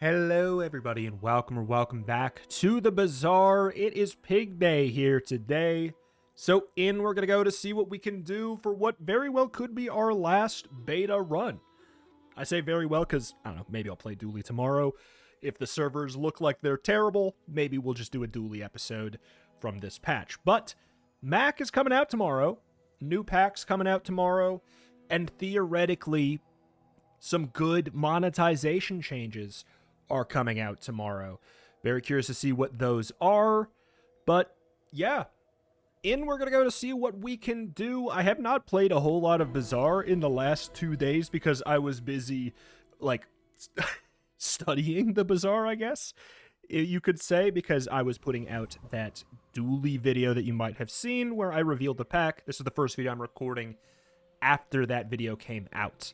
Hello everybody and welcome back to the Bazaar. It is Pig Day here today. So we're going to go to see what we can do for what very well could be our last beta run. I say very well because, I don't know, maybe I'll play Dually tomorrow. If the servers look like they're terrible, maybe we'll just do a Dually episode from this patch. But Mac is coming out tomorrow, new packs coming out tomorrow, and theoretically some good monetization changes are coming out tomorrow. Very curious to see what those are. But yeah, we're going to go to see what we can do. I have not played a whole lot of Bazaar in the last 2 days because I was busy, like, studying the Bazaar, I guess you could say, because I was putting out that Dually video that you might have seen where I revealed the pack. This is the first video I'm recording after that video came out.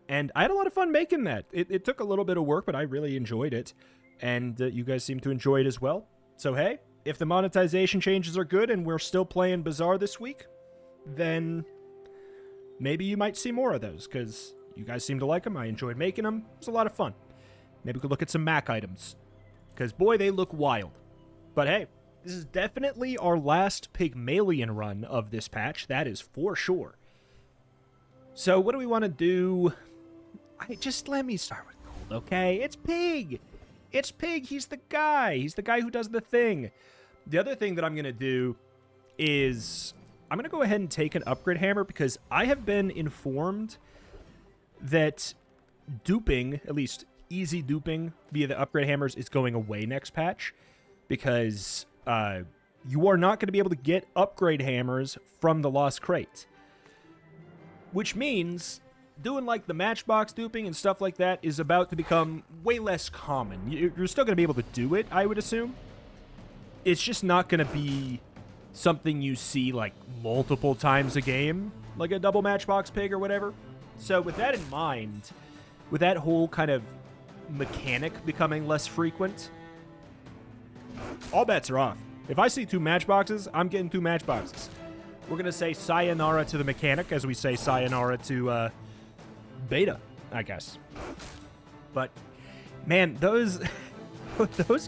And I had a lot of fun making that. It took a little bit of work, but I really enjoyed it. And you guys seem to enjoy it as well. So hey, if the monetization changes are good and we're still playing Bazaar this week, then maybe you might see more of those, because you guys seem to like them. I enjoyed making them. It's a lot of fun. Maybe we could look at some Mac items, because boy, they look wild. But hey, this is definitely our last Pygmalion run of this patch. That is for sure. So what do we want to do? Just let me start with gold, okay? It's Pig! It's Pig! He's the guy! He's the guy who does the thing. The other thing that I'm going to do is I'm going to go ahead and take an upgrade hammer, because I have been informed that duping, at least easy duping via the upgrade hammers, is going away next patch, because you are not going to be able to get upgrade hammers from the Lost Crate. Which means doing like the Matchbox duping and stuff like that is about to become way less common. You're still going to be able to do it, I would assume. It's just not going to be something you see like multiple times a game, like a double Matchbox Pig or whatever. So with that in mind, with that whole kind of mechanic becoming less frequent, all bets are off. If I see 2 Matchboxes, I'm getting 2 Matchboxes. We're going to say sayonara to the mechanic as we say sayonara to beta, I guess. But, man, those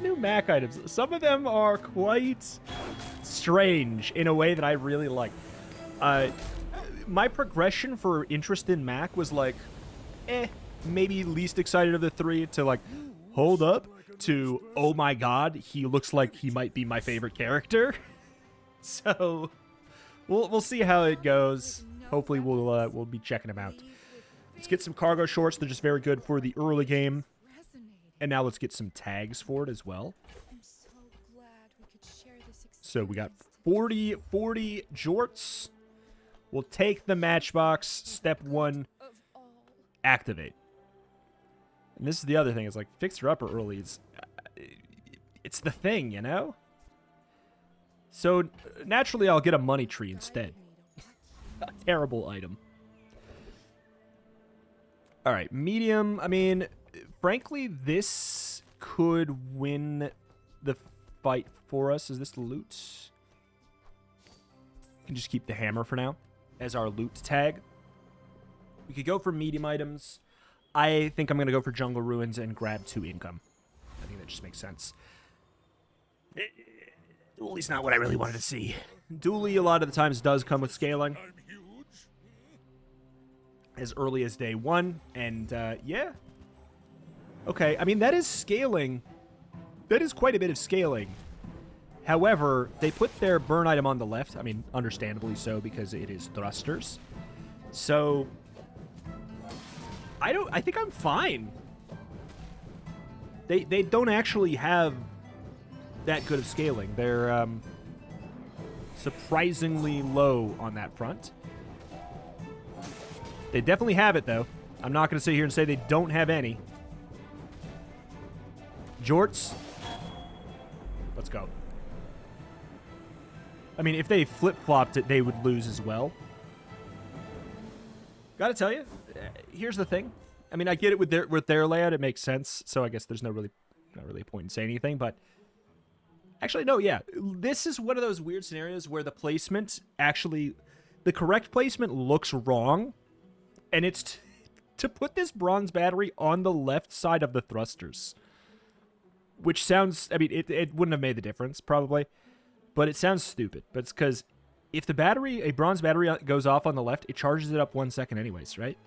new Mac items, some of them are quite strange in a way that I really like. My progression for interest in Mac was like, maybe least excited of the 3 to like, hold up, to, oh my god, he looks like he might be my favorite character. So We'll see how it goes. Hopefully we'll be checking them out. Let's get some cargo shorts. They're just very good for the early game. And now let's get some tags for it as well. So we got 40 jorts. We'll take the Matchbox. Step 1, activate. And this is the other thing. It's like fixer upper early. It's the thing, you know? So, naturally, I'll get a money tree instead. A terrible item. Alright, medium. I mean, frankly, this could win the fight for us. Is this the loot? We can just keep the hammer for now as our loot tag. We could go for medium items. I think I'm going to go for Jungle Ruins and grab 2 income. I think that just makes sense. Dually's not what I really wanted to see. Dually, a lot of the times, does come with scaling. As early as day 1. And, yeah. Okay, I mean, that is scaling. That is quite a bit of scaling. However, they put their burn item on the left. I mean, understandably so, because it is thrusters. So, I think I'm fine. They don't actually have that good of scaling. They're surprisingly low on that front. They definitely have it, though. I'm not going to sit here and say they don't have any. Jorts. Let's go. I mean, if they flip-flopped it, they would lose as well. Gotta tell you, here's the thing. I mean, I get it with their layout. It makes sense. So I guess there's not really a point in saying anything, but actually, no, yeah. This is one of those weird scenarios where the placement actually, the correct placement looks wrong, and it's to put this bronze battery on the left side of the thrusters. Which sounds, I mean, it wouldn't have made the difference, probably. But it sounds stupid. But it's because if the battery, a bronze battery goes off on the left, it charges it up 1 second anyways, right?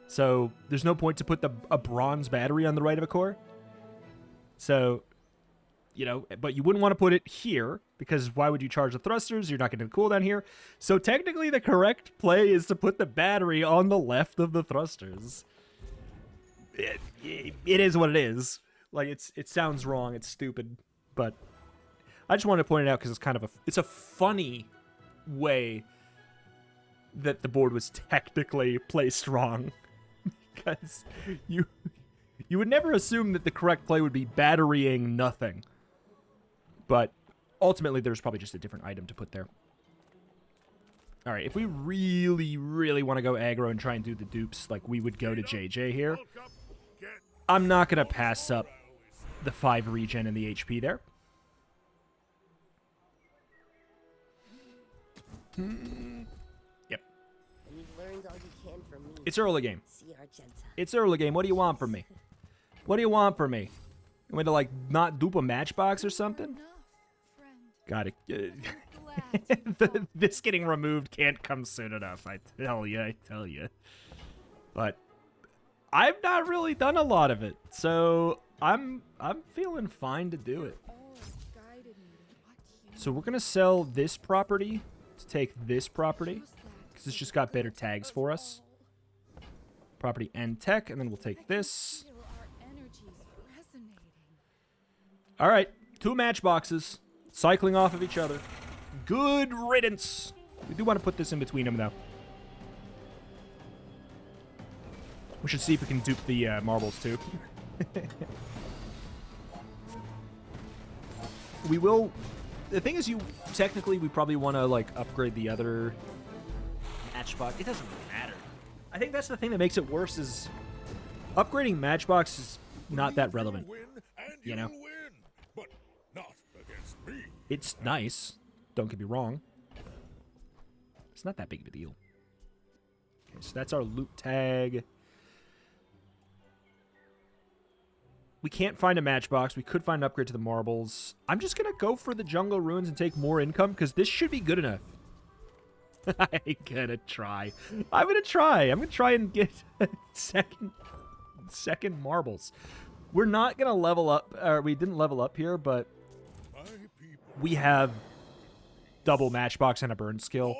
So there's no point to put a bronze battery on the right of a core. So, you know, but you wouldn't want to put it here, because why would you charge the thrusters? You're not getting the cooldown here. So technically the correct play is to put the battery on the left of the thrusters. It is what it is. Like, it sounds wrong, it's stupid, but I just wanted to point it out because it's kind of it's a funny way that the board was technically placed wrong. Because you would never assume that the correct play would be batterying nothing. But ultimately, there's probably just a different item to put there. All right, if we really, really want to go aggro and try and do the dupes, like we would go to JJ here. I'm not going to pass up the 5 regen and the HP there. Yep. It's early game. It's early game. What do you want from me? What do you want from me? You want me to, like, not dupe a matchbox or something? Got it. This getting removed can't come soon enough, I tell you. But I've not really done a lot of it, so I'm feeling fine to do it. So we're gonna sell this property to take this property, because it's just got better tags for us. Property and tech, and then we'll take this. All right, 2 matchboxes cycling off of each other. Good riddance. We do want to put this in between them, though. We should see if we can dupe the marbles, too. We will... The thing is, technically, we probably want to, like, upgrade the other matchbox. It doesn't really matter. I think that's the thing that makes it worse, is upgrading matchbox is not that relevant. You know? But not against me. It's nice. Don't get me wrong. It's not that big of a deal. Okay, so that's our loot tag. We can't find a matchbox. We could find an upgrade to the marbles. I'm just going to go for the jungle ruins and take more income, because this should be good enough. I'm going to try. I'm going to try and get second marbles. We're not going to level up, or we didn't level up here, but we have double matchbox and a burn skill.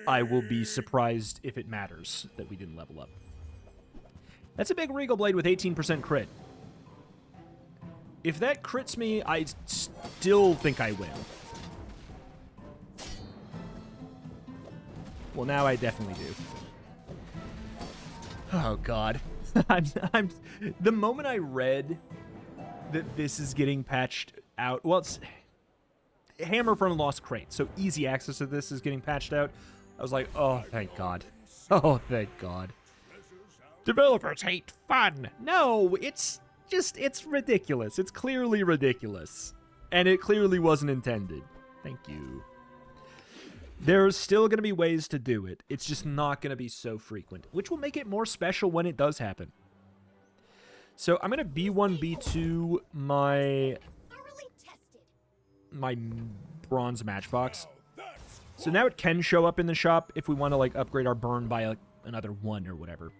I will be surprised if it matters that we didn't level up. That's a big Regal Blade with 18% crit. If that crits me, I still think I win. Well, now I definitely do. Oh, God. The moment I read that this is getting patched out... Well, it's... Hammer from Lost Crate, so easy access to this is getting patched out. I was like, oh, thank God. Oh, thank God. Developers hate fun. No, it's ridiculous. It's clearly ridiculous. And it clearly wasn't intended. Thank you. There's still going to be ways to do it. It's just not going to be so frequent, which will make it more special when it does happen. So I'm going to B1, B2 my bronze matchbox. So now it can show up in the shop if we want to, like, upgrade our burn by, like, another 1 or whatever.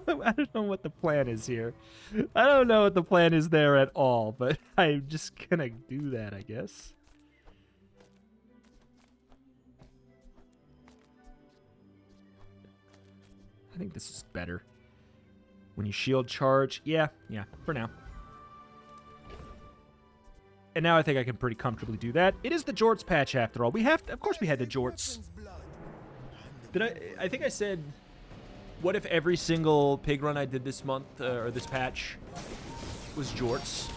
I don't know what the plan is here. I don't know what the plan is there at all, but I'm just gonna do that, I guess. I think this is better. When you shield charge, yeah, for now. And now I think I can pretty comfortably do that. It is the Jorts patch after all. We have to, of course we had the Jorts. I think I said, what if every single pig run I did this month, or this patch, was Jorts?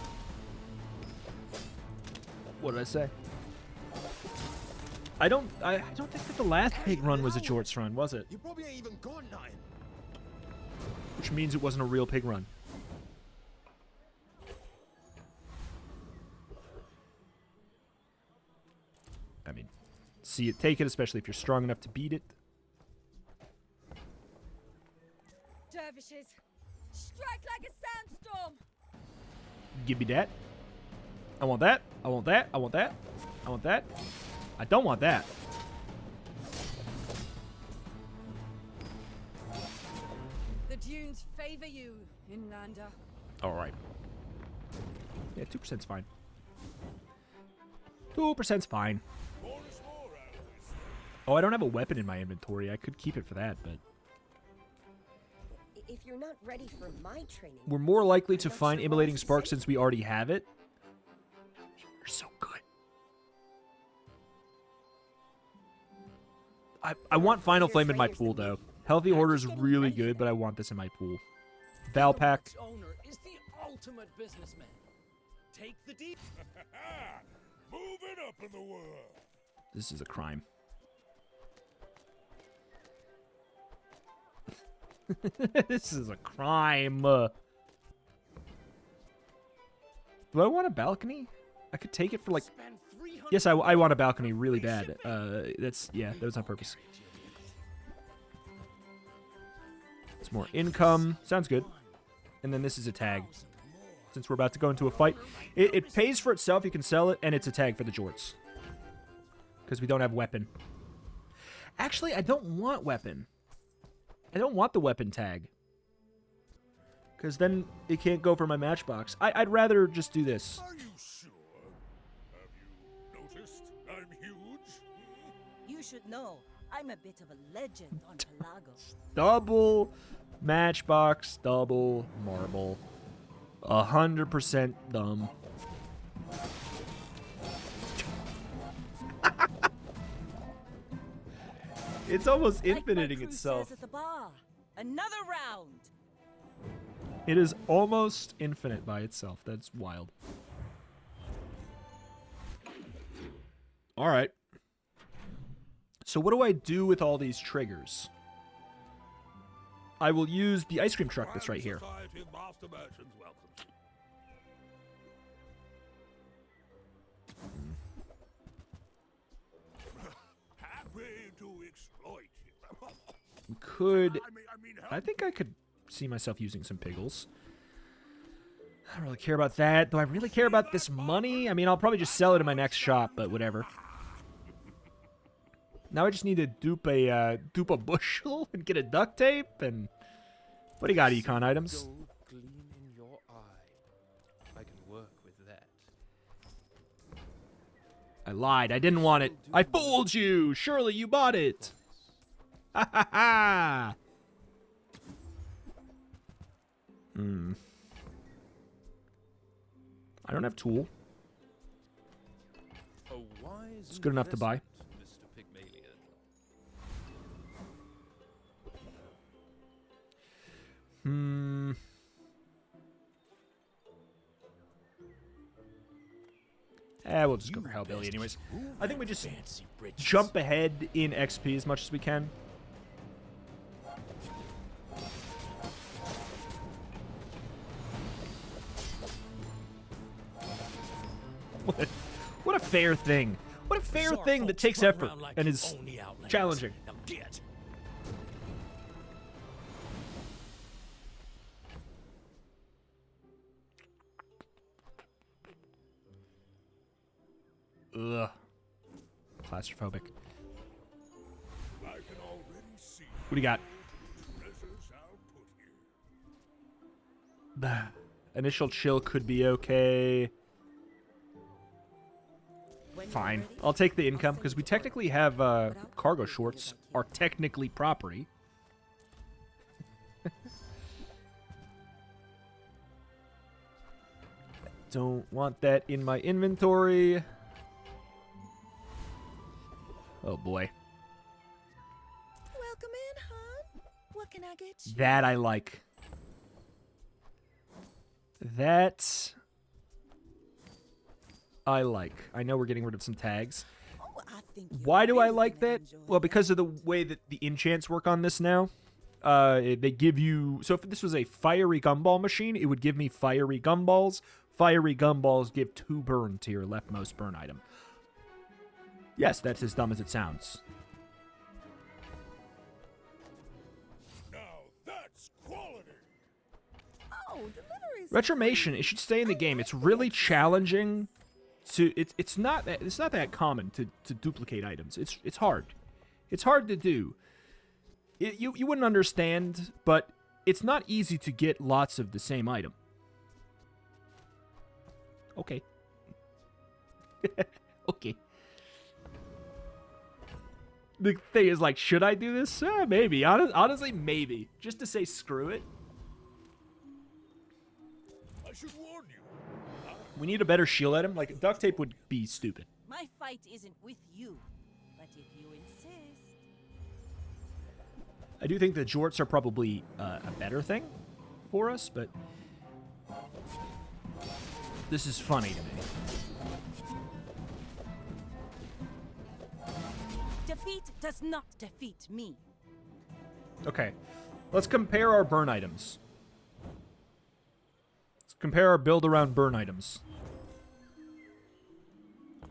What did I say? I don't think that the last pig run was a Jorts run, was it? You probably ain't even got none. Which means it wasn't a real pig run. see it, take it, especially if you're strong enough to beat it. Dervishes, strike like a sandstorm. Give me that. I want that. I want that. I want that. I want that. I don't want that. The dunes favor you, Inlander. All right. Yeah, 2%'s fine. 2%'s fine. Oh, I don't have a weapon in my inventory. I could keep it for that, but... If you're not ready for my training... We're more likely to I'm not find sure Immolating what to Spark say. since we already have it. You're so good. I want Final You're Flame in my trainers pool, than me. though. Healthy I'm Order's just getting really ready for good, but that. I want this in my pool. Valpack. Its owner is the ultimate businessman. Take the deep. Moving up in the world. This is a crime. This is a crime. Do I want a balcony? I could take it for like... Spend 300 Yes, I want a balcony really bad. That's... Yeah, that was on purpose. It's more income. Sounds good. And then this is a tag. Since we're about to go into a fight. It pays for itself. You can sell it. And it's a tag for the jorts. Because we don't have weapon. Actually, I don't want weapon. I don't want the weapon tag. Because then it can't go for my matchbox. I'd rather just do this. Are you sure? Have you noticed I'm huge? You should know, I'm a bit of a legend on Pelagos. Double matchbox, double marble. 100% dumb. It's almost infiniting itself. At the bar. Another round. It is almost infinite by itself. That's wild. All right. So what do I do with all these triggers? I will use the ice cream truck that's right here. Society of Master Merchants welcomes you. Happy to exploit you. We could... I mean, I think I could see myself using some piggles. I don't really care about that. Do I really care about this money? I mean, I'll probably just sell it in my next shop, but whatever. Now I just need to dupe a bushel and get a duct tape and... What do you got, econ items? Gold gleam in your eye. I can work with that. I lied. I didn't want it. I fooled you. Surely you bought it. Ha ha ha. I don't have tool. A wise It's good enough to buy. investment, Mr. Pygmalion. We'll just go for Hellbilly anyways. I think we just jump ahead in XP as much as we can. What a fair thing. What a fair Bizarre thing that folks takes run effort around like and you is own the Outlands. challenging. Now get. Ugh. Claustrophobic. I can already see What do you got? treasures I'll put here. Initial chill could be okay. When you're Fine. ready, I'll take the I'll income send because you we to technically work. have But I'll cargo always shorts think about are technically property. Don't want that in my inventory. Oh boy. Welcome in, hon. What can I get you? That I like. That I like. I know we're getting rid of some tags. Oh, I think you're Why do I really like gonna that? enjoy Well, that. because of the way that the enchants work on this now. They give you... So if this was a fiery gumball machine, it would give me fiery gumballs. Fiery gumballs give 2 burn to your leftmost burn item. Yes, that's as dumb as it sounds. Now that's quality. Oh, deliveries. Retromation, it should stay in the game. It's really challenging to it's not that common to duplicate items. It's hard. It's hard to do. You wouldn't understand, but it's not easy to get lots of the same item. Okay. Okay. The thing is, like, should I do this? Maybe. Honestly, maybe. Just to say screw it. I should warn you. We need a better shield item. Like, duct tape would be stupid. My fight isn't with you, but if you insist. I do think the jorts are probably a better thing for us, but this is funny to me. Defeat does not defeat me. Okay, let's compare our burn items. Let's compare our build around burn items.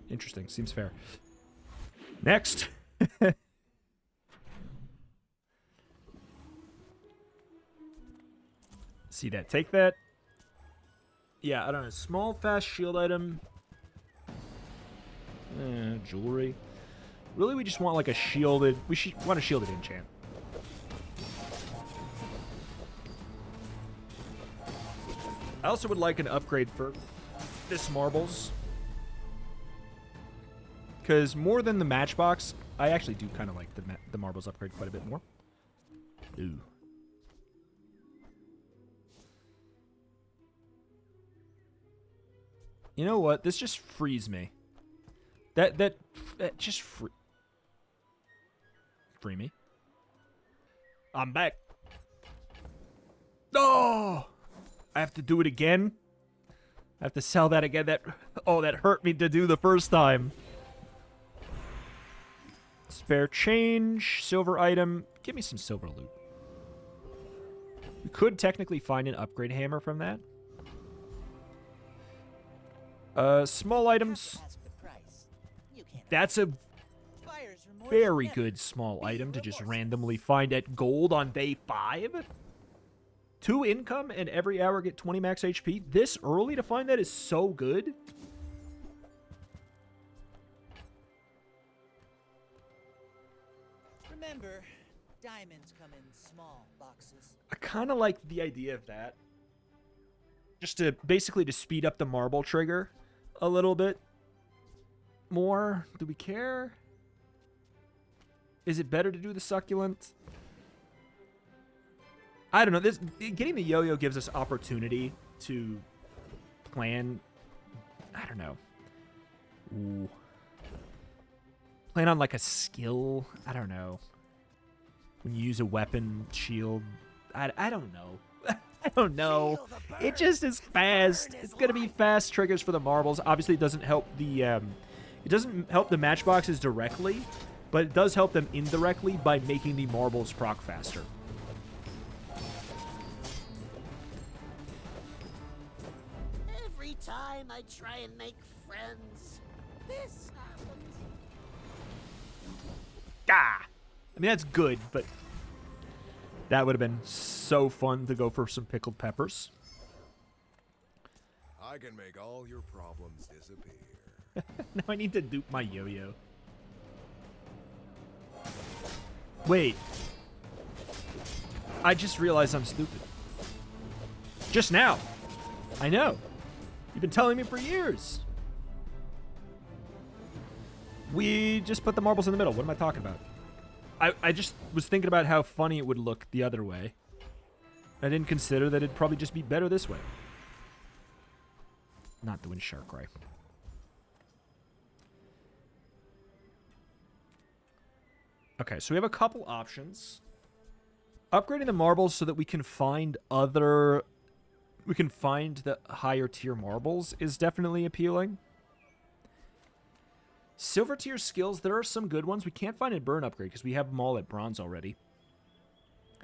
Interesting, seems fair. Next. See that, take that. Yeah, I don't know, small, fast shield item. Jewelry. Really, we just want like a shielded... We want a shielded enchant. I also would like an upgrade for this marbles. Because more than the matchbox, I actually do kind of like the marbles upgrade quite a bit more. Ooh. You know what? This just frees me. That just free me. I'm back. Oh! I have to do it again. I have to sell that again. That hurt me to do the first time. Spare change, silver item. Give me some silver loot. We could technically find an upgrade hammer from that. Small items. That's a very good small item to just randomly find at gold on day 5. 2 income and every hour get 20 max HP. This early to find that is so good. Remember, diamonds come in small boxes. I kind of like the idea of that. Just to basically to speed up the marble trigger a little bit more. Do we care? Is it better to do the succulent? I don't know. This getting the yo-yo gives us opportunity to plan. I don't know. Ooh. Plan on like a skill. I don't know. When you use a weapon shield. I don't know. I don't know. It just is fast. It's gonna be fast triggers for the marbles. Obviously, it doesn't help the matchboxes directly, but it does help them indirectly by making the marbles proc faster. Every time I try and make friends, this happens. Ah! I mean, that's good, but that would have been so fun to go for some pickled peppers. I can make all your problems disappear. Now I need to dupe my yo-yo. Wait. I just realized I'm stupid. Just now. I know. You've been telling me for years. We just put the marbles in the middle. What am I talking about? I just was thinking about how funny it would look the other way. I didn't consider that it'd probably just be better this way. Not doing Junogray. Okay, so we have a couple options. Upgrading the marbles so that we can find other... We can find the higher tier marbles is definitely appealing. Silver tier skills, there are some good ones. We can't find a burn upgrade because we have them all at bronze already.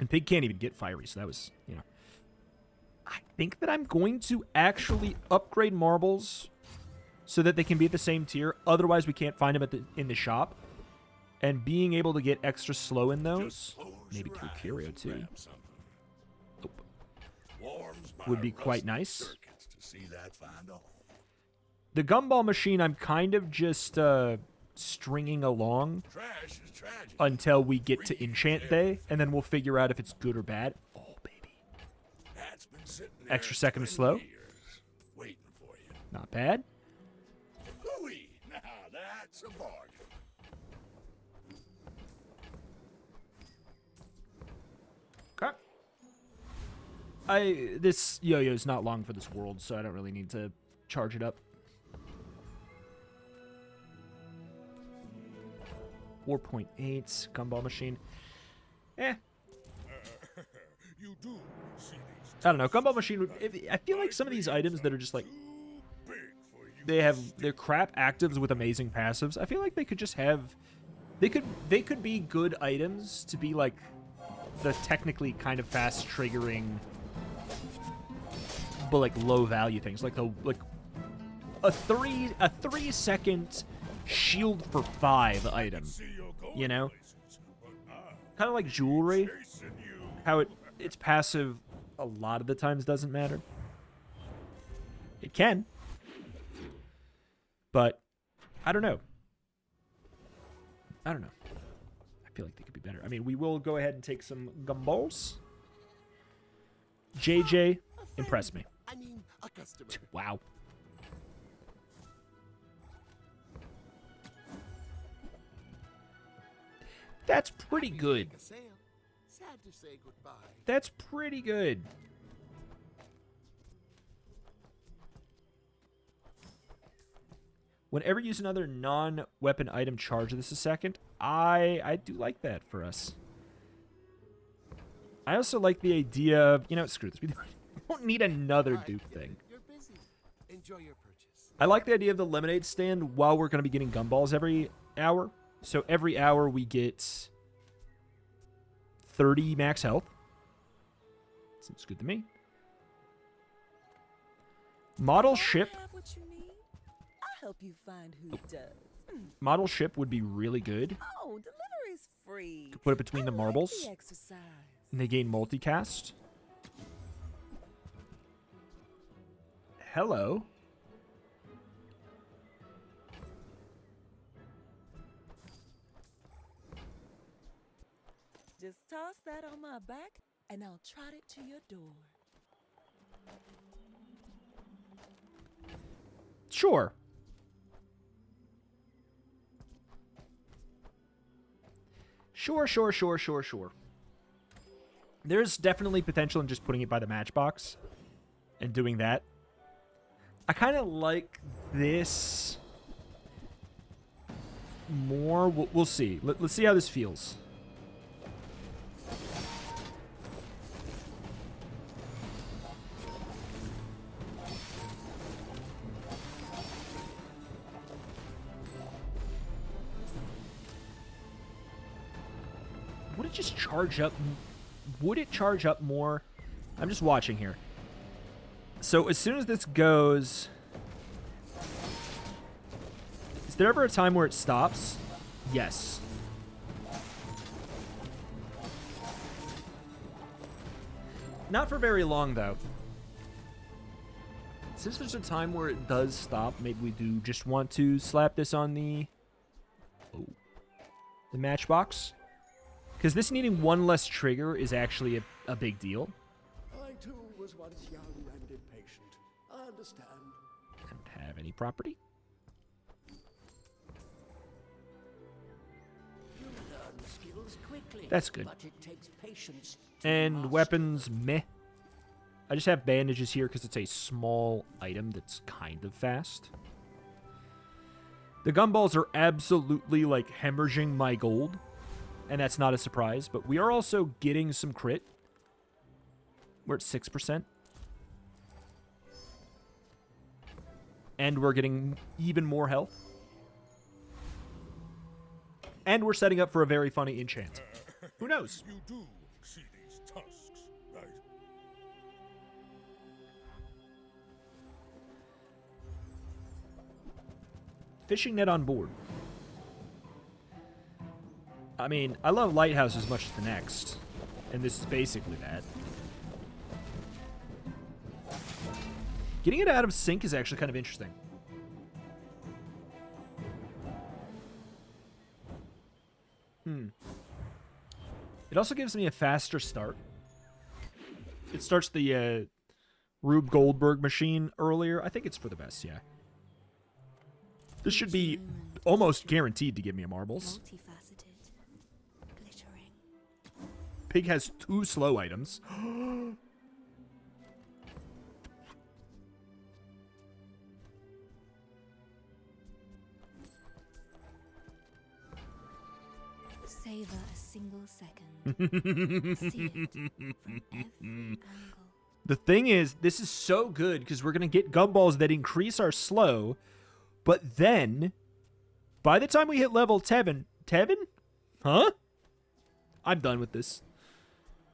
And Pig can't even get fiery, so that was, you know. I think that I'm going to actually upgrade marbles so that they can be at the same tier. Otherwise, we can't find them in the shop. And being able to get extra slow in those, maybe through Curio too, would be quite nice. The gumball machine, I'm kind of just stringing along until we get to Enchant Day, and then we'll figure out if it's good or bad. Oh, baby. Extra second of slow. Not bad. Now that's a bargain. Okay. This yo-yo is not long for this world, so I don't really need to charge it up. 4.8 gumball machine. You do see these I don't know. Gumball machine would. I feel like some of these items that are just like big for you. they have their crap actives with amazing passives. I feel like they could just have. They could be good items to be like the technically kind of fast triggering, but like low value things, like a 3 second shield for 5 item. You know, kind of like jewelry. How its passive a lot of the times doesn't matter. It can, but I don't know. I feel like they could be better. I mean, we will go ahead and take some gumballs. JJ, impress me. I mean, a customer. Wow. That's pretty good. Make a sale. Sad to say goodbye. That's pretty good. Whenever you use another non-weapon item, charge this a second. I do like that for us. I also like the idea of, you know, screw this. We don't need another dupe thing. You're busy. Enjoy your purchase. I like the idea of the lemonade stand while we're going to be getting gumballs every hour. So every hour we get 30 max health. Seems good to me. Model ship. Have what you need? I'll help you find who does. Model ship would be really good. Oh, delivery's free. Could put it between the I marbles. Like the exercise. And they gain multicast. Hello. Just toss that on my back, and I'll trot it to your door. Sure. Sure. There's definitely potential in just putting it by the matchbox and doing that. I kind of like this more. We'll see. Let's see how this feels. Would it just charge up? Would it charge up more? I'm just watching here. So as soon as this goes... Is there ever a time where it stops? Yes. Not for very long, though. Since there's a time where it does stop, maybe we do just want to slap this on the... Oh. The matchbox. Because this needing one less trigger is actually a big deal. I too was once young and impatient. I understand. Don't have any property. You learn skills quickly. That's good. But it takes patience to And master weapons, meh. I just have bandages here because it's a small item that's kind of fast. The gumballs are absolutely, like, hemorrhaging my gold. And that's not a surprise. But we are also getting some crit. We're at 6%. And we're getting even more health. And we're setting up for a very funny enchant. Who knows? You do see these tusks, right? Fishing net on board. I mean, I love Lighthouse as much as the next. And this is basically that. Getting it out of sync is actually kind of interesting. It also gives me a faster start. It starts the Rube Goldberg machine earlier. I think it's for the best, yeah. This should be almost guaranteed to give me a marbles. Multifaceted, glittering. Pig has 2 slow items. Savor a single second. See it from every angle. The thing is, this is so good because we're going to get gumballs that increase our slow, but then, by the time we hit level Tevin... Tevin? Huh? I'm done with this.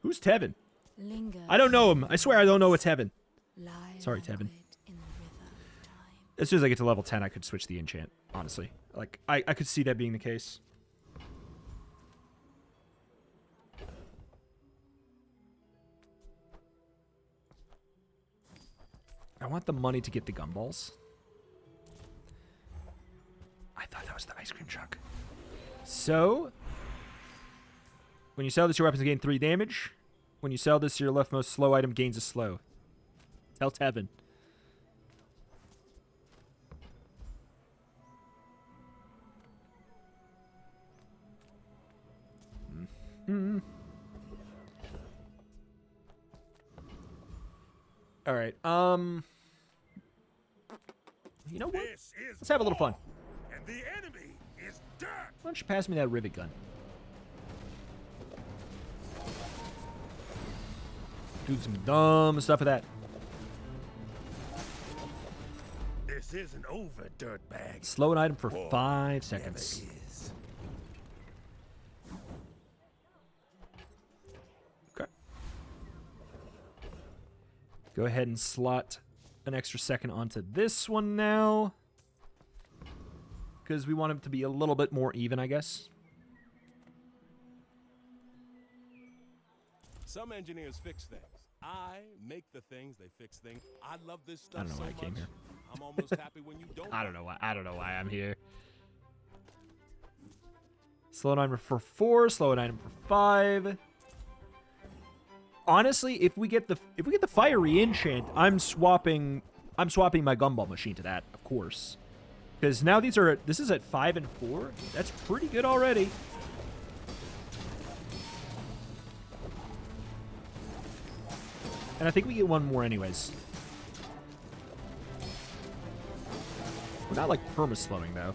Who's Tevin? Linger I don't know him. I swear I don't know what's Tevin. lie Sorry, Tevin. languid in the river of time. As soon as I get to level 10, I could switch the enchant, honestly. Like, I could see that being the case. I want the money to get the gumballs. I thought that was the ice cream truck. So, when you sell this, your weapons gain 3 damage. When you sell this, your leftmost slow item gains a slow. Tell Tevin. All right. You know what? This is Let's have a little fun. war, and the enemy is dirt. Why don't you pass me that rivet gun? Do some dumb stuff with that. This isn't over, dirtbag. Slow an item for War 5 seconds. never is. Okay. Go ahead and slot an extra second onto this one now. Because we want it to be a little bit more even, I guess. Some engineers fix things. I make the things, they fix things. I love this stuff I don't know so why I came much. here. I'm almost happy when you don't. I don't know why I'm here. Slow an item for 4, slow an item for 5. Honestly, if we get the fiery enchant, I'm swapping my gumball machine to that, of course. Because now this is at 5 and 4. That's pretty good already. And I think we get one more anyways. We're not like perma-slowing though.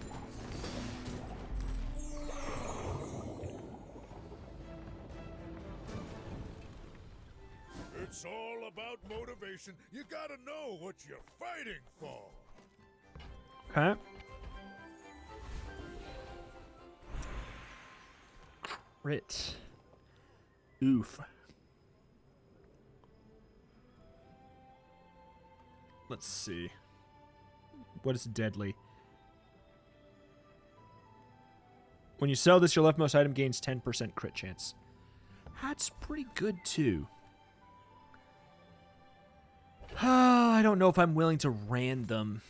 It's all about motivation. You gotta know what you're fighting for. Okay. Crit. Oof. Let's see. What is deadly? When you sell this, your leftmost item gains 10% crit chance. That's pretty good, too. I don't know if I'm willing to random.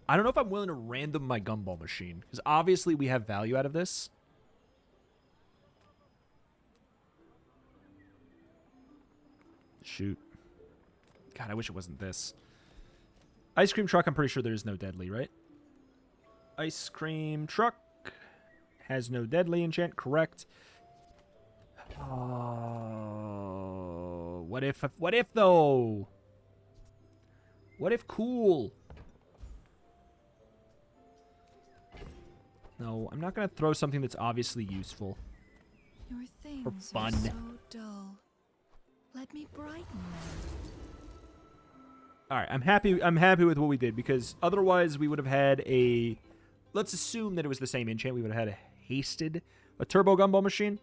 I don't know if I'm willing to random my gumball machine. Because obviously we have value out of this. Shoot. God, I wish it wasn't this. Ice cream truck, I'm pretty sure there's no deadly, right? Ice cream truck has no deadly enchant, correct. Oh, what if though? What if cool? No, I'm not going to throw something that's obviously useful. Your things For fun. are so dull. Let me brighten them. All right, I'm happy with what we did because otherwise we would have had a, let's assume that it was the same enchant, we would have had a turbo gumball machine.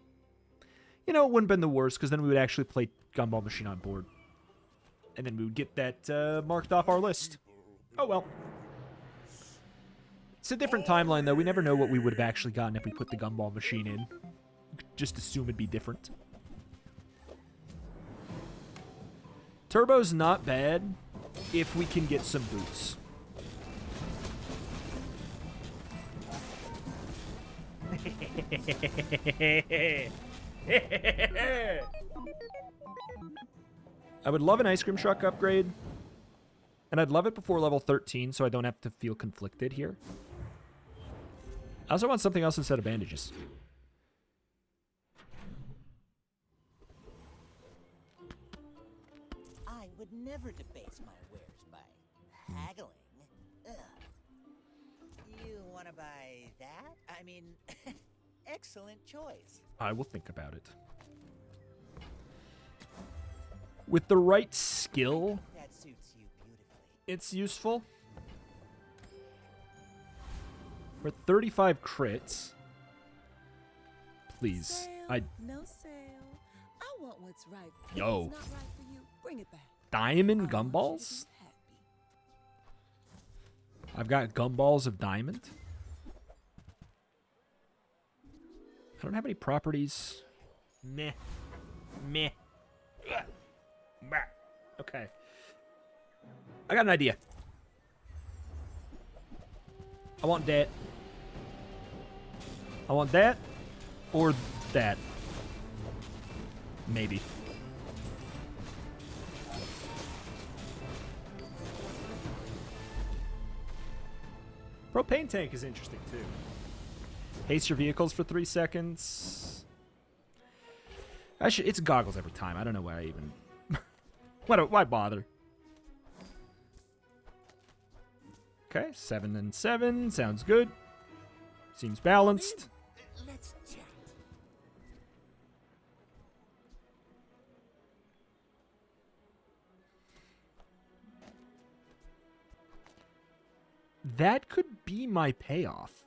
You know, it wouldn't have been the worst because then we would actually play gumball machine on board. And then we would get that marked off our list. Oh well. It's a different timeline, though. We never know what we would have actually gotten if we put the gumball machine in. Just assume it'd be different. Turbo's not bad if we can get some boots. I would love an ice cream truck upgrade. And I'd love it before level 13 so I don't have to feel conflicted here. I also want something else instead of bandages. I would never debase my wares by haggling. Ugh. You want to buy that? I mean, excellent choice. I will think about it. With the right skill, That suits you beautifully. it's useful. For 35 crits. Please. Sale, no sale. I want what's right. Yo. If it's not right for you, bring it back. Diamond I want you to gumballs? be happy. I've got gumballs of diamond. I don't have any properties. Meh. Meh. Ugh. Bah. Okay. I got an idea. I want that. I want that. Or that. Maybe. Propane tank is interesting too. Haste your vehicles for 3 seconds. It's goggles every time. I don't know why I even... why bother? Okay, 7 and 7. Sounds good. Seems balanced. Let's chat. That could be my payoff.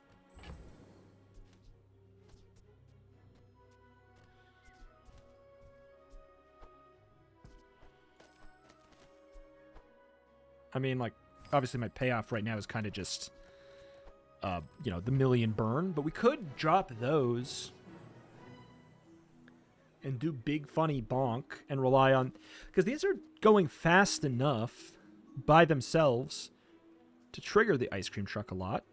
I mean, like, obviously my payoff right now is kind of just, you know, the million burn. But we could drop those and do big funny bonk and rely on... Because these are going fast enough by themselves to trigger the ice cream truck a lot.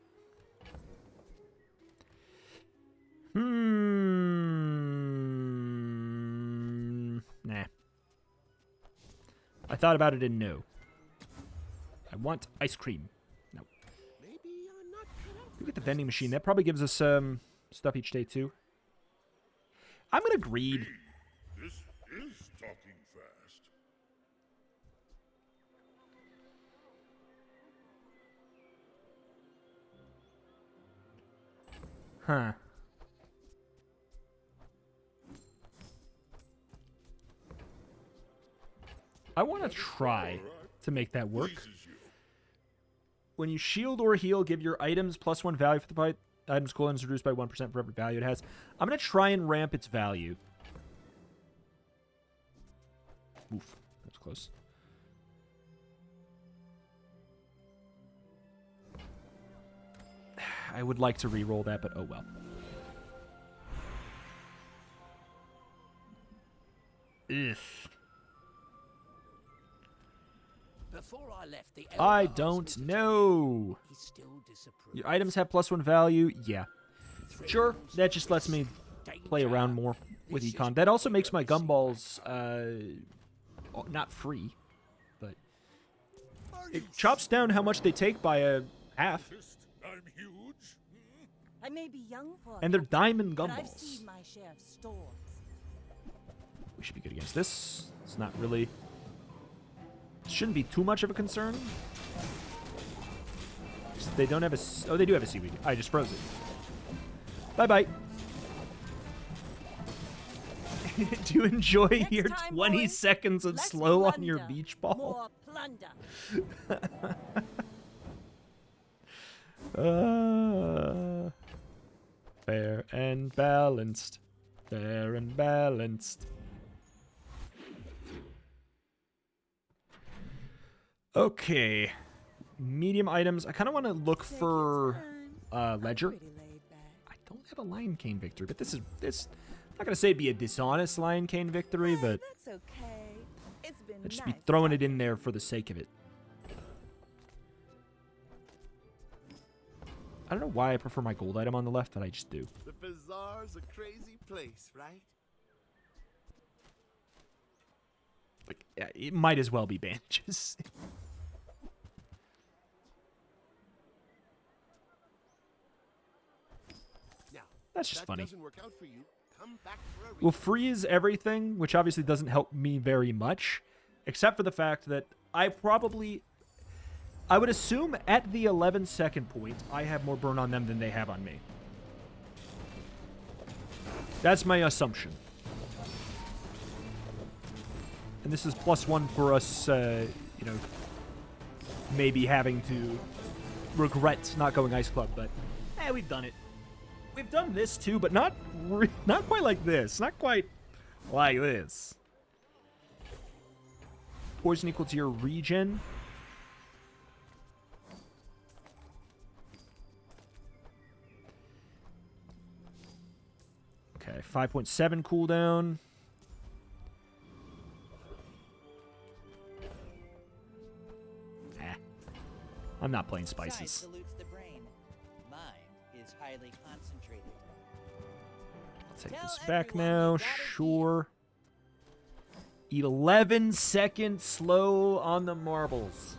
Nah. I thought about it and no. I want ice cream. No. Maybe I'm not cut out Look at the vending machine. That probably gives us stuff each day too. I'm gonna greed. This is talking fast. Huh. I want to try to make that work. Pleases you. When you shield or heal, give your items +1 value for the fight. Items cooldown is reduced by 1% for every value it has. I'm going to try and ramp its value. Oof, that's close. I would like to re-roll that, but oh well. Ugh. Before I left the I Elder don't Hospital, know. he still disapproves. Your items have +1 value? Yeah. Sure, that just lets me play around more with econ. That also makes my gumballs not free, but it chops down how much they take by a half. I'm huge. I may be young for And they're it, diamond but I've gumballs. seen my share of storms. We should be good against this. It's not really... Shouldn't be too much of a concern. They don't have a... Oh, they do have a seaweed. I just froze it. Bye-bye. Do you enjoy Next your time, 20 boys, seconds of less slow on your plunder, beach ball? More plunder. Fair and balanced. Fair and balanced. Okay. Medium items. I kind of want to look Take your for time. ledger. Pretty laid back. I don't have a Lion Cane victory, but this. I'm not gonna say it'd be a dishonest Lion Cane victory, but That's okay. It's been I'd just nice be throwing it talking. in there for the sake of it. I don't know why I prefer my gold item on the left, but I just do. The Bazaar's a crazy place, right? Like, yeah, it might as well be bandages. Now, That's just that funny. doesn't work out for you. Come back for a We'll freeze everything, which obviously doesn't help me very much, except for the fact that I would assume at the 11-second point, I have more burn on them than they have on me. That's my assumption. And this is +1 for us, you know, maybe having to regret not going Ice Club, but we've done it. We've done this too, but not quite like this. Not quite like this. Poison equal to your regen. Okay, 5.7 cooldown. I'm not playing Size spices. dilutes the brain. Mine is highly concentrated. I'll take Tell this back everyone now. we got it Sure. Eat 11 seconds slow on the marbles.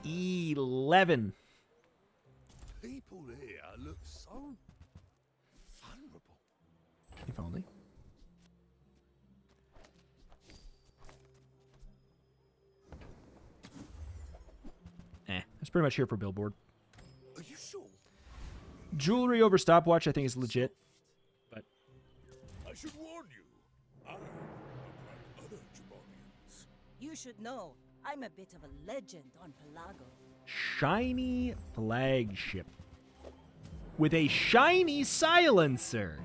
11. People here look so vulnerable. If only. That's pretty much here for Billboard. Are you sure? Jewelry over stopwatch I think is legit. But I should warn you. I am not like other Jabonians. You should know, I'm a bit of a legend on Pelago. shiny flagship. With a shiny silencer.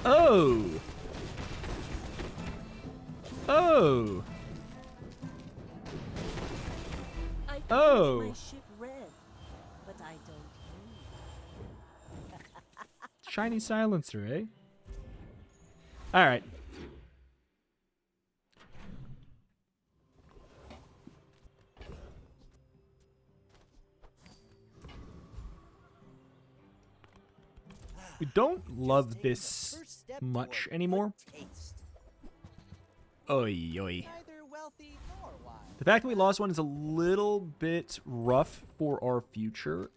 Oh. Oh. I could Oh. paint my ship red, but I don't know. Shiny silencer, eh? Alright. We don't love this much anymore. Oi, oi. Neither wealthy nor wise. The fact that we lost one is a little bit rough for our future.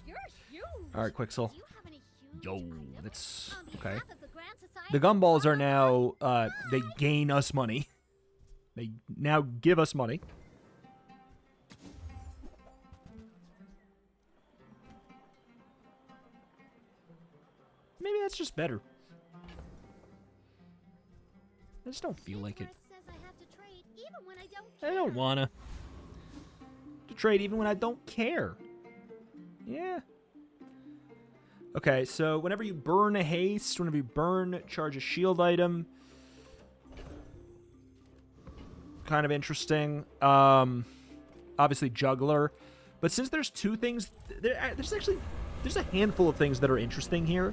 You're huge. Alright, Quixel. You have any huge Yo, items that's on okay. behalf of the Grand Society? The gumballs are now, they gain us money. They now give us money. Maybe that's just better. I just don't feel like it. Says I have to trade even when I don't I care. don't wanna. To trade even when I don't care. Yeah. Okay, so whenever you burn a haste, whenever you burn, charge a shield item. Kind of interesting. Obviously juggler. But since there's two things, there's a handful of things that are interesting here.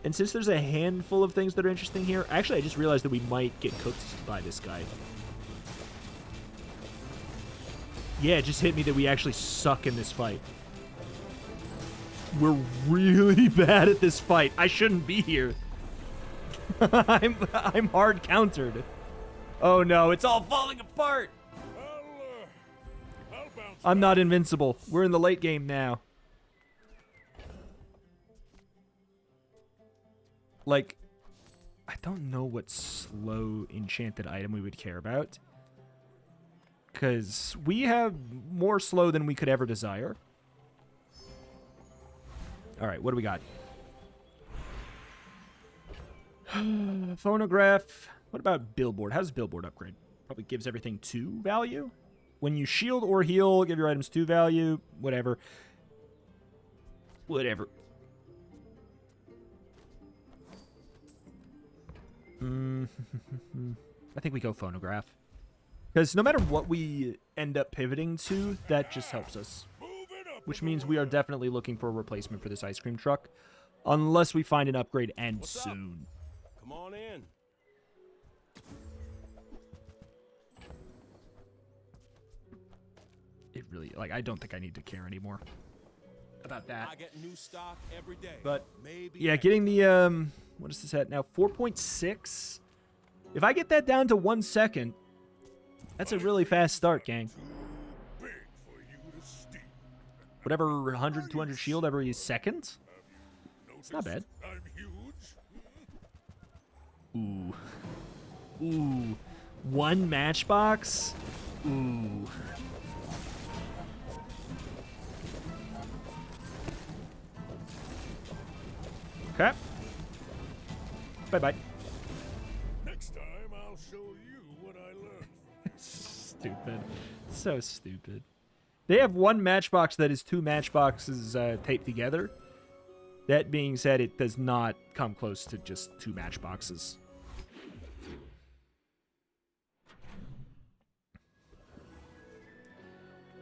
And since there's a handful of things that are interesting here, actually I just realized that we might get cooked by this guy. Yeah, it just hit me that we actually suck in this fight. We're really bad at this fight. I shouldn't be here. I'm hard countered. Oh no, it's all falling apart. I'll bounce I'm back. not invincible. We're in the late game now. Like, I don't know what slow enchanted item we would care about. Because we have more slow than we could ever desire. Alright, what do we got? Phonograph. What about Billboard? How does Billboard upgrade? Probably gives everything 2 value. When you shield or heal, give your items 2 value. Whatever. Whatever. I think we go Phonograph. Because no matter what we end up pivoting to, that just helps us. Which means we are definitely looking for a replacement for this ice cream truck. Unless we find an upgrade, and What's up? soon. Come on in. It really, like, I don't think I need to care anymore about that. I get new stock every day. But, maybe yeah, next getting the, what is this at now? 4.6? If I get that down to 1 second, that's a really fast start, gang. Big for you to steal. Whatever, 100, 200 shield every second? It's not bad. I'm huge. Ooh. Ooh. 1 matchbox? Ooh. Okay. Bye-bye. Next time I'll show you what I learned. Stupid. So stupid. They have 1 matchbox that is 2 matchboxes taped together. That being said, it does not come close to just 2 matchboxes.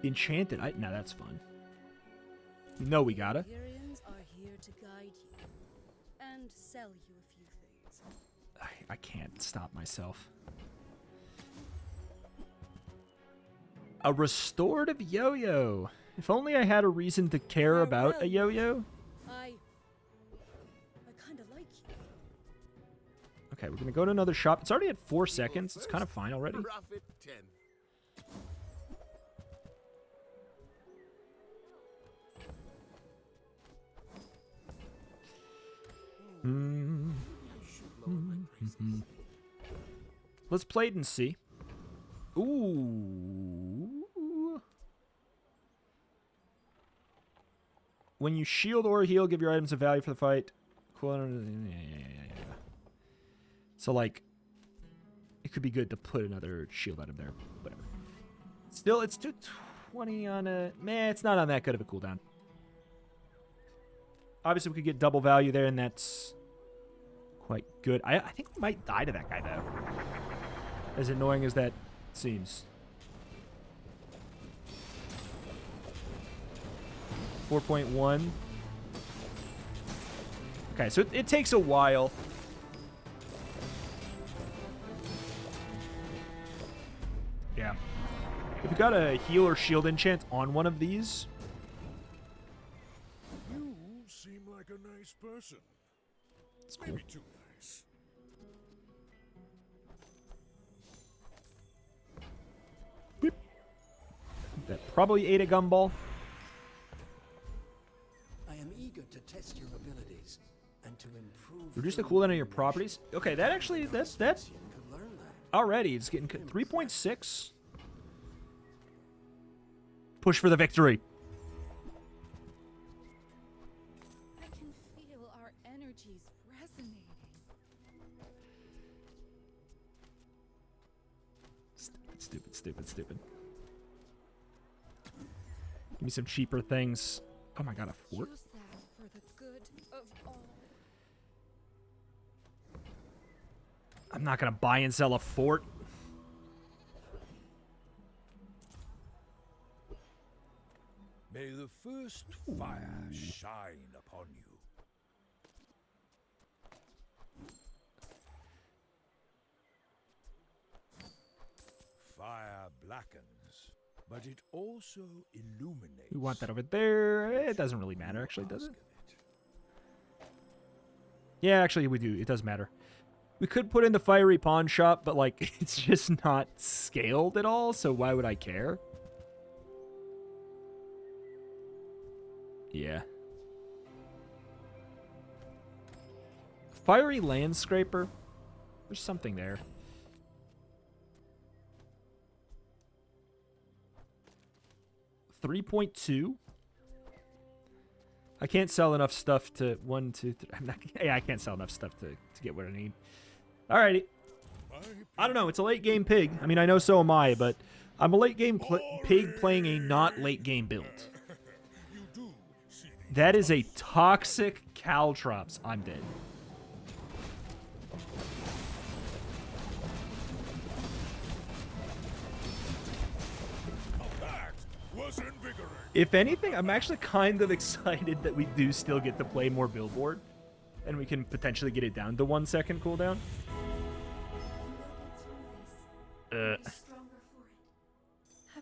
Enchanted. Now that's fun. No, we gotta. Hyrians are here to guide you and sell you a few things. I can't stop myself. A restorative yo-yo. If only I had a reason to care about a yo-yo. I kind of like you. Okay, we're gonna go to another shop. It's already at 4 seconds. It's kind of fine already. Profit 10. Let's play it and see. Ooh. When you shield or heal, give your items a value for the fight. Cool. Yeah. So, like, it could be good to put another shield item there. Whatever. Still, it's 220 on a... Meh, it's not on that good of a cooldown. Obviously, we could get double value there, and that's quite good. I think we might die to that guy, though. As annoying as that seems. 4.1. Okay, so it takes a while. Yeah. If you got a heal or shield enchant on one of these... You seem like a nice person. It's cool. Maybe too nice. That probably ate a gumball. I am eager to test your abilities and to improve. Reduce the cooldown of your properties. Okay, that actually, that's Could learn that. already. It's getting 3.6. Push for the victory. I can feel our energies resonating. Stupid. Give me some cheaper things. Oh my god, a fort? Use that for the good of all. I'm not gonna buy and sell a fort. May the first fire shine upon you. Fire blackens, but it also illuminates. We want that over there. It doesn't really matter, actually, does it? Yeah, actually, we do. It does matter. We could put in the fiery pawn shop, but, like, it's just not scaled at all, so why would I care? Yeah. Fiery landscraper. There's something there. $3.2. I can't sell enough stuff to 1, 2, 3. I can't sell enough stuff to get what I need. Alrighty. I don't know. It's a late game pig. I mean, I know so am I, but I'm a late game pig playing a not late game build. That is a toxic Caltrops. I'm dead. If anything, I'm actually kind of excited that we do still get to play more Billboard, and we can potentially get it down to 1 second cooldown. Have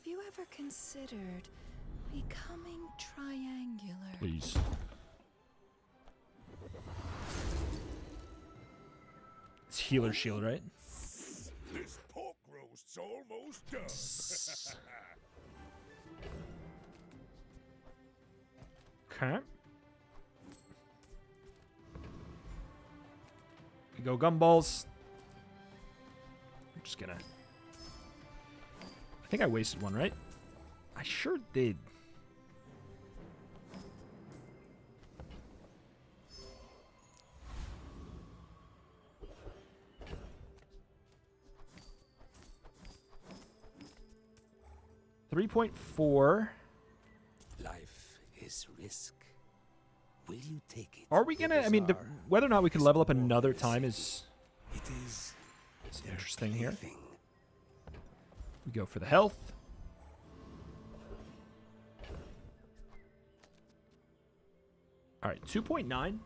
you ever considered becoming triangular? Please. It's healer shield, right? This pork roast's almost done. Okay. We go gumballs. I'm just gonna... I think I wasted one, right? I sure did. $3.4. Life is risk. Will you take it? Are we gonna? I mean, whether or not we can level up another time is It is interesting here. thing. We go for the health. All right, 2.9.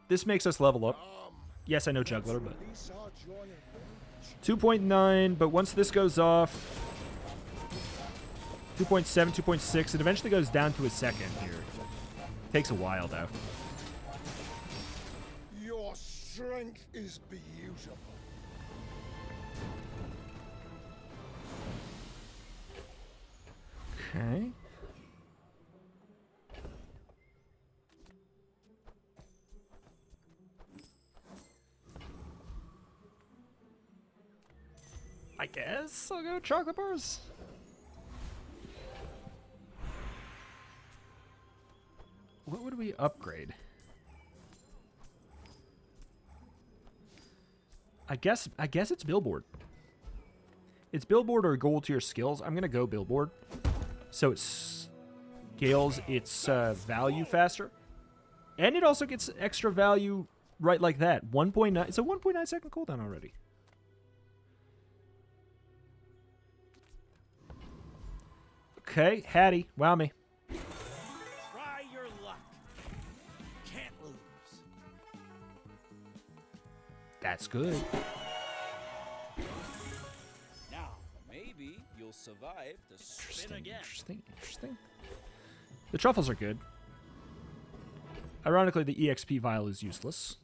This makes us level up. Yes, I know juggler, but 2.9. But once this goes off, 2.7, 2.6. It eventually goes down to a second here. Takes a while though. Your strength is beautiful. Okay. I guess I'll go chocolate bars. What would we upgrade? I guess it's billboard. It's billboard or gold tier skills. I'm gonna go billboard. So it scales its value faster. And it also gets extra value right like that. 1.9. It's a 1.9 second cooldown already. Okay, Hattie, wow me. Try your luck. Can't lose. That's good. Now, maybe you'll survive to spin again. Interesting. The truffles are good. Ironically, the EXP vial is useless.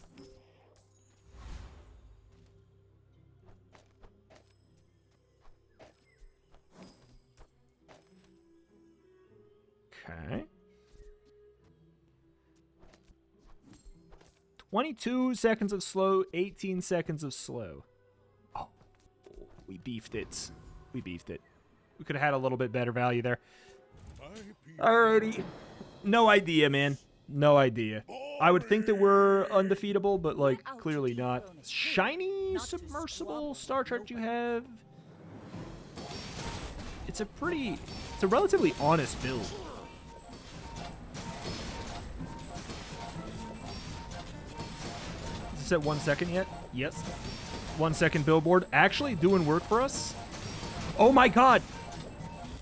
Okay. 22 seconds of slow, 18 seconds of slow. Oh, we beefed it. We could have had a little bit better value there. Alrighty. No idea, man. No idea. I would think that we're undefeatable, but, like, clearly not. Shiny submersible Star Trek you have. It's a relatively honest build. Is this at 1 second yet? Yes. 1 second billboard. Actually doing work for us. Oh my god.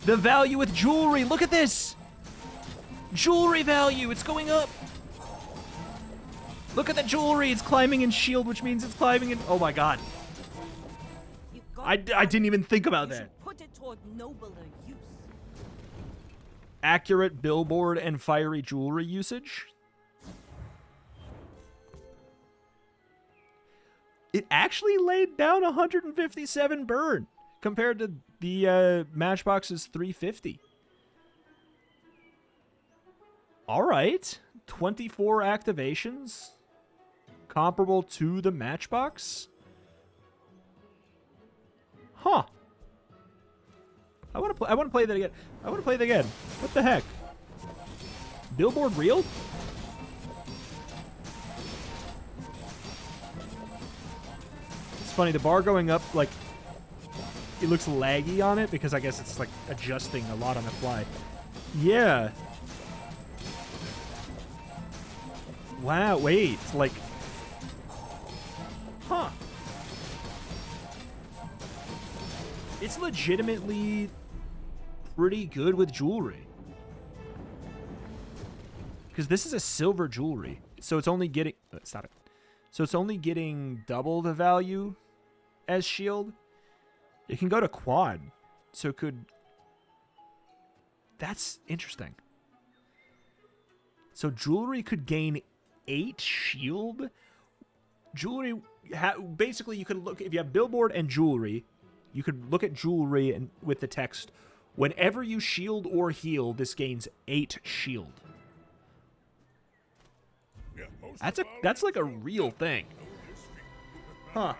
The value with jewelry. Look at this. Jewelry value. It's going up. Look at the jewelry. It's climbing in shield, which means it's climbing in... Oh my god. I didn't even think about that. Put it toward nobler use. Accurate billboard and fiery jewelry usage. It actually laid down 157 burn compared to the Matchbox's 350. All right. 24 activations. Comparable to the Matchbox. Huh. I want to play that again. What the heck? Billboard real? It's funny, the bar going up, like, it looks laggy on it because I guess it's, like, adjusting a lot on the fly. Yeah. Wow, wait, like... Huh. it's legitimately pretty good with jewelry. Because this is a silver jewelry. So it's only getting... stop it. So it's only getting double the value as shield. It can go to quad. So it could... That's interesting. So jewelry could gain 8 shield. Jewelry... basically, you could look... If you have billboard and jewelry, you could look at jewelry and with the text, whenever you shield or heal, this gains 8 shield. That's like a real thing. Huh.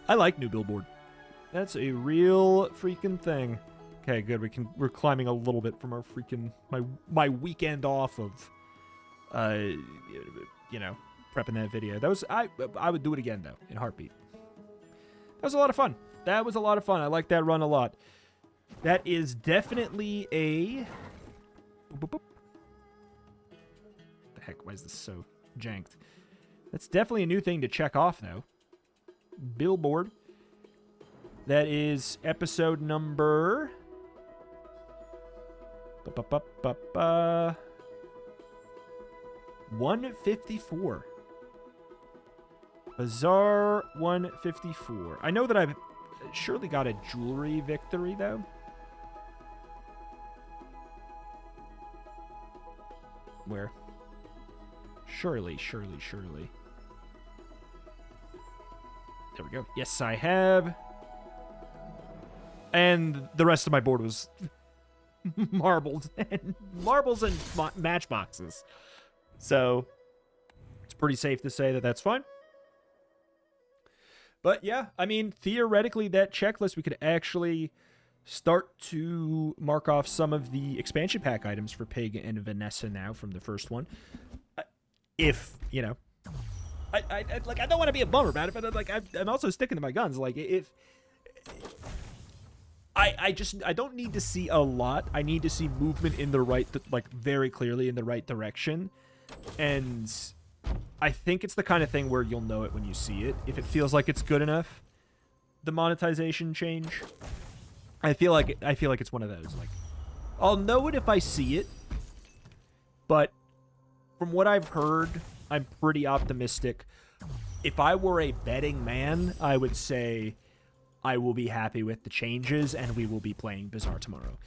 I like new billboard. That's a real freaking thing. Okay, good. We're climbing a little bit from our freaking my weekend off of you know, prepping that video. That was I would do it again though, in a heartbeat. That was a lot of fun. That was a lot of fun. I like that run a lot. That is definitely a the heck, why is this so janked? That's definitely a new thing to check off, though. Billboard. That is episode number... 154. Bazaar 154. I know that I've surely got a jewelry victory, though. Where? Surely. There we go. Yes, I have. And the rest of my board was marbles and matchboxes. So it's pretty safe to say that that's fine. But yeah, I mean, theoretically, that checklist, we could actually start to mark off some of the expansion pack items for Pig and Vanessa now from the first one. If, you know, I don't want to be a bummer about it, but like I'm also sticking to my guns. Like if I don't need to see a lot. I need to see movement in the right, like very clearly in the right direction. And I think it's the kind of thing where you'll know it when you see it. If it feels like it's good enough, the monetization change. I feel like it's one of those. Like, I'll know it if I see it, but from what I've heard, I'm pretty optimistic. If I were a betting man, I would say I will be happy with the changes and we will be playing Bazaar tomorrow.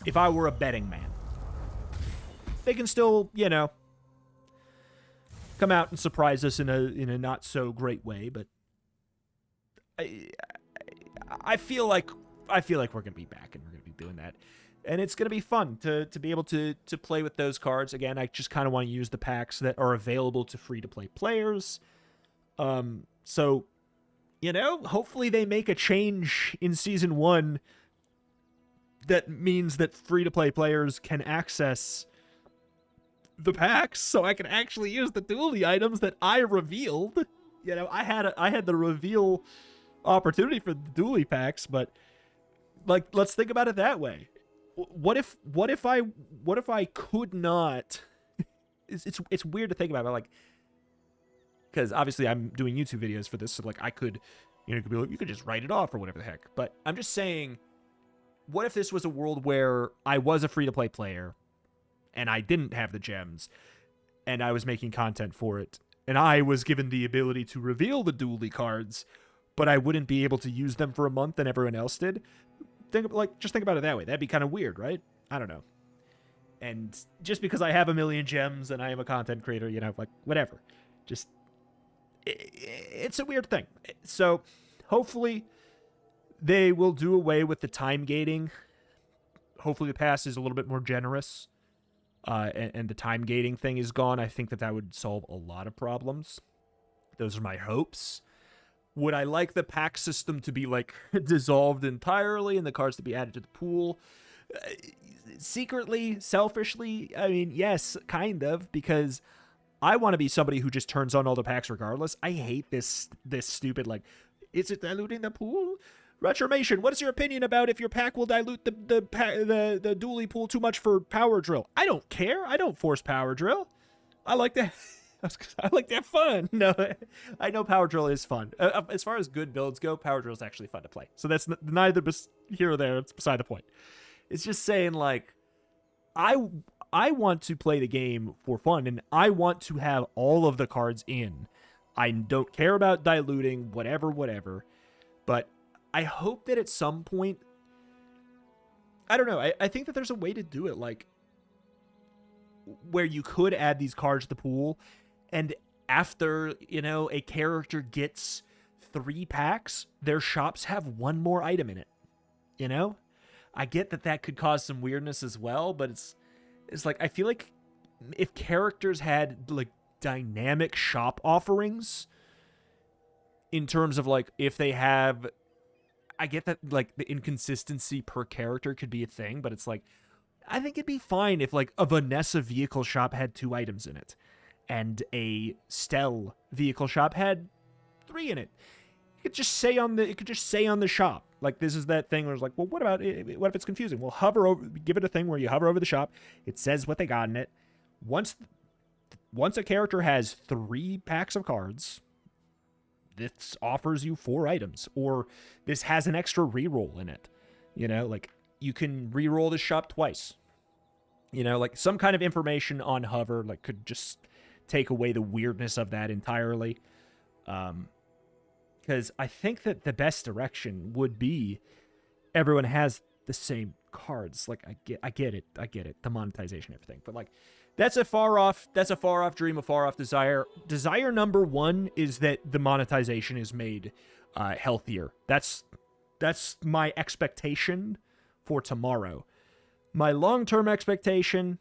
If I were a betting man, they can still, you know, come out and surprise us in a not so great way, but I feel like we're gonna be back and we're gonna be doing that, and it's gonna be fun to be able to play with those cards again. I just kind of want to use the packs that are available to free-to-play players. So, you know, hopefully they make a change in Season 1 that means that free-to-play players can access the packs, so I can actually use the dually items that I revealed. You know, I had the reveal opportunity for the dually packs, but like, let's think about it that way. What if I could not? It's weird to think about, but like, because obviously I'm doing YouTube videos for this, so like I could, you know, could be like, you could just write it off or whatever the heck. But I'm just saying, what if this was a world where I was a free-to-play player and I didn't have the gems and I was making content for it and I was given the ability to reveal the dually cards, but I wouldn't be able to use them for a month and everyone else did? Just think about it that way. That'd be kind of weird, right? I don't know. And just because I have a million gems and I am a content creator, you know, like, whatever. Just, it's a weird thing. So, hopefully, they will do away with the time gating. Hopefully, the pass is a little bit more generous. And the time gating thing is gone. I think that would solve a lot of problems. Those are my hopes. Would I like the pack system to be, like, dissolved entirely and the cards to be added to the pool? Secretly, selfishly, I mean, yes, kind of, because I want to be somebody who just turns on all the packs regardless. I hate this stupid, like, is it diluting the pool? Retromation, what is your opinion about if your pack will dilute the dually pool too much for Power Drill? I don't care. I don't force Power Drill. I like to I like to have fun. No, I know Power Drill is fun. As far as good builds go, Power Drill is actually fun to play. So that's neither here or there. It's beside the point. It's just saying, like, I want to play the game for fun, and I want to have all of the cards in. I don't care about diluting, whatever. But I hope that at some point, I don't know, I think that there's a way to do it, like, where you could add these cards to the pool, and after, you know, a character gets 3 packs, their shops have 1 more item in it, you know? I get that that could cause some weirdness as well, but it's like, I feel like if characters had, like, dynamic shop offerings, in terms of, like, if they have, I get that, like, the inconsistency per character could be a thing, but it's like, I think it'd be fine if, like, a Vanessa vehicle shop had 2 items in it, and a Stell vehicle shop had 3 in it. It could just say on the shop, like, this is that thing where it's like, well, what if it's confusing? Well, give it a thing where you hover over the shop, it says what they got in it. Once a character has 3 packs of cards, this offers you 4 items, or this has an extra reroll in it. You know, like, you can reroll the shop twice. You know, like, some kind of information on hover, like, could just take away the weirdness of that entirely. Because I think that the best direction would be everyone has the same cards. Like, I get it, the monetization, everything, but, like, that's a far off dream, a far off desire. Desire number 1 is that the monetization is made healthier. That's my expectation for tomorrow. My long-term expectation,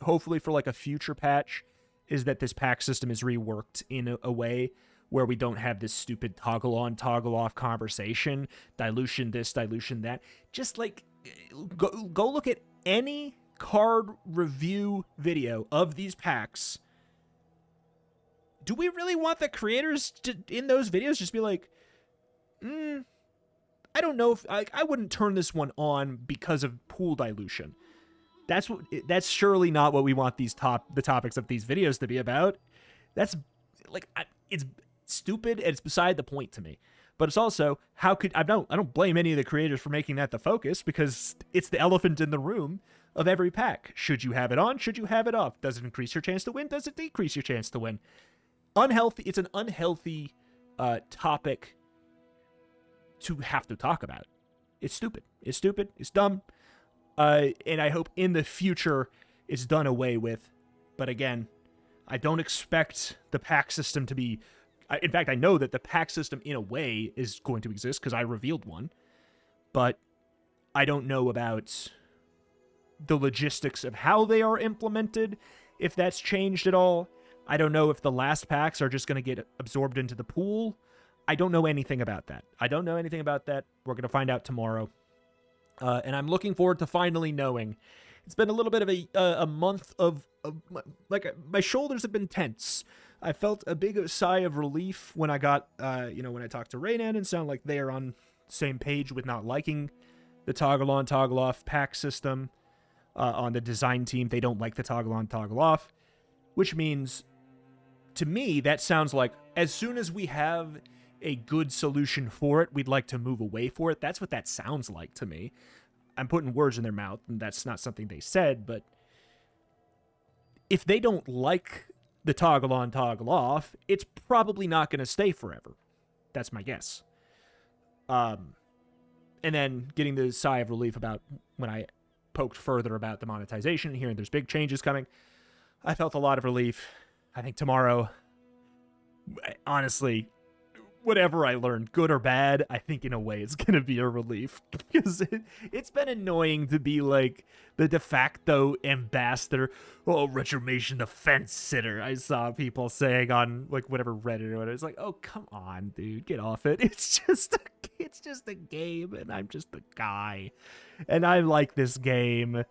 hopefully for, like, a future patch, is that this pack system is reworked in a way where we don't have this stupid toggle on, toggle off conversation, dilution this, dilution that. Just, like, go look at any card review video of these packs. Do we really want the creators to, in those videos, just be like, I don't know if I wouldn't turn this one on because of pool dilution. That's surely not what we want the topics of these videos to be about. That's, like, it's stupid and it's beside the point to me. But it's also, I don't blame any of the creators for making that the focus, because it's the elephant in the room of every pack. Should you have it on? Should you have it off? Does it increase your chance to win? Does it decrease your chance to win? It's an unhealthy topic to have to talk about. It's stupid. It's dumb. And I hope in the future it's done away with. But again, I don't expect the pack system to be... In fact, I know that the pack system, in a way, is going to exist, because I revealed one. But I don't know about the logistics of how they are implemented, if that's changed at all. I don't know if the last packs are just going to get absorbed into the pool. I don't know anything about that. We're going to find out tomorrow. And I'm looking forward to finally knowing. It's been a little bit of a month of my shoulders have been tense. I felt a big sigh of relief when I got, when I talked to Raynan and sound like they are on the same page with not liking the toggle on, toggle off pack system. On the design team, they don't like the toggle on, toggle off, which means, to me, that sounds like as soon as we have a good solution for it, we'd like to move away for it. That's what that sounds like to me. I'm putting words in their mouth, and that's not something they said, but if they don't like the toggle on, toggle off, it's probably not going to stay forever. That's my guess. And then getting the sigh of relief about when I poked further about the monetization, hearing there's big changes coming, I felt a lot of relief. I think tomorrow, honestly, whatever I learned, good or bad, I think in a way it's going to be a relief, because it's been annoying to be like the de facto ambassador. Oh, Retromation the fence sitter, I saw people saying on, like, whatever Reddit or whatever. It's like, oh, come on, dude, get off it. It's just a game, and I'm just a guy, and I like this game,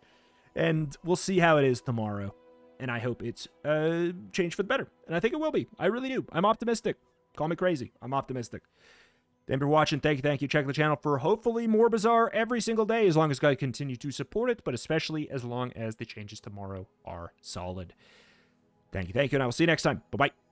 and we'll see how it is tomorrow, and I hope it's changed for the better, and I think it will be. I really do. I'm optimistic. Call me crazy. I'm optimistic. Thank you for watching. Thank you. Check the channel for hopefully more Bazaar every single day, as long as guys continue to support it, but especially as long as the changes tomorrow are solid. Thank you, and I will see you next time. Bye-bye.